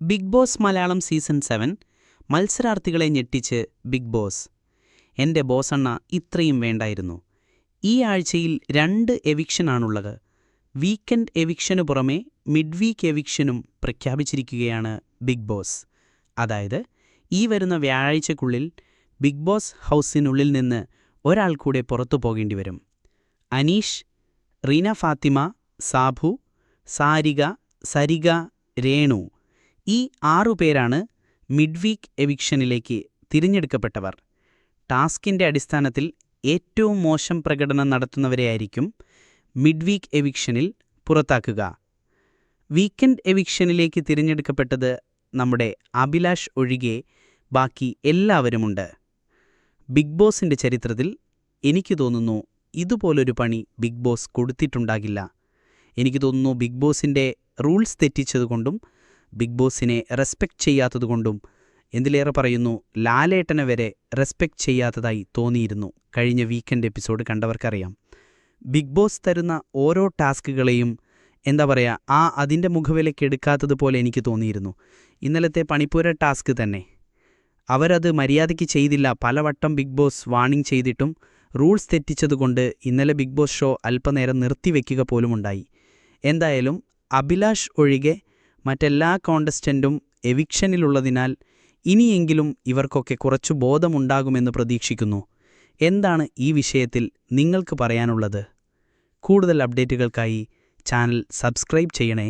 Big boss Malayalam season 7 മത്സരാർത്ഥികളെ ഞെട്ടിച്ച് big boss. എന്റെ ബോസണ്ണ ഇത്രയും വേണ്ടായിരുന്നു. ഈ ആഴ്ചയിൽ 2 എവിക്ഷനാണുള്ളത്. വീക്കെൻഡ് എവിക്ഷനു പുറമെ മിഡ് വീക്ക് എവിക്ഷനും പ്രഖ്യാപിച്ചിരിക്കുകയാണ് ബിഗ് ബോസ്. അതായത് ഈ വരുന്ന വ്യാഴാഴ്ചക്കുള്ളിൽ ബിഗ് ബോസ് ഹൗസിനുള്ളിൽ നിന്ന് ഒരാൾ കൂടെ പുറത്തു പോകേണ്ടി വരും. അനീഷ്, റീന ഫാത്തിമ, സാബു, സാരിക, സരിക, രേണു ഈ 6 പേരാണ് മിഡ് വീക്ക് എവിക്ഷനിലേക്ക് തിരഞ്ഞെടുക്കപ്പെട്ടവർ. ടാസ്കിൻ്റെ അടിസ്ഥാനത്തിൽ ഏറ്റവും മോശം പ്രകടനം നടത്തുന്നവരെയായിരിക്കും മിഡ് വീക്ക് എവിക്ഷനിൽ പുറത്താക്കുക. വീക്കെൻഡ് എവിക്ഷനിലേക്ക് തിരഞ്ഞെടുക്കപ്പെട്ടത് നമ്മുടെ അഭിലാഷ് ഒഴികെ ബാക്കി എല്ലാവരുമുണ്ട്. ബിഗ് ബോസിൻ്റെ ചരിത്രത്തിൽ എനിക്ക് തോന്നുന്നു ഇതുപോലൊരു പണി ബിഗ് ബോസ് കൊടുത്തിട്ടുണ്ടാകില്ല. എനിക്ക് തോന്നുന്നു ബിഗ് ബോസിൻ്റെ റൂൾസ് തെറ്റിച്ചതുകൊണ്ടും ബിഗ് ബോസിനെ റെസ്പെക്റ്റ് ചെയ്യാത്തതുകൊണ്ടും, എന്തിലേറെ പറയുന്നു ലാലേട്ടനെ വരെ റെസ്പെക്റ്റ് ചെയ്യാത്തതായി തോന്നിയിരുന്നു. കഴിഞ്ഞ വീക്കെൻഡ് എപ്പിസോഡ് കണ്ടവർക്കറിയാം. ബിഗ് ബോസ് തരുന്ന ഓരോ ടാസ്കുകളെയും അതിൻ്റെ മുഖവിലക്കെടുക്കാത്തതുപോലെ എനിക്ക് തോന്നിയിരുന്നു. ഇന്നലത്തെ പണിപ്പുര ടാസ്ക് തന്നെ അവരത് മര്യാദയ്ക്ക് ചെയ്തില്ല. പലവട്ടം ബിഗ് ബോസ് വാണിംഗ് ചെയ്തിട്ടും റൂൾസ് തെറ്റിച്ചതുകൊണ്ട് ഇന്നലെ ബിഗ് ബോസ് ഷോ അല്പനേരം നിർത്തിവെക്കുക പോലുമുണ്ടായി. എന്തായാലും അഭിലാഷ് ഒഴികെ മറ്റെല്ലാ കോണ്ടസ്റ്റൻറ്റും എവിക്ഷനിലുള്ളതിനാൽ ഇനിയെങ്കിലും ഇവർക്കൊക്കെ കുറച്ചു ബോധമുണ്ടാകുമെന്ന് പ്രതീക്ഷിക്കുന്നു. എന്താണ് ഈ വിഷയത്തിൽ നിങ്ങൾക്ക് പറയാനുള്ളത്? കൂടുതൽ അപ്ഡേറ്റുകൾക്കായി ചാനൽ സബ്സ്ക്രൈബ് ചെയ്യണേ.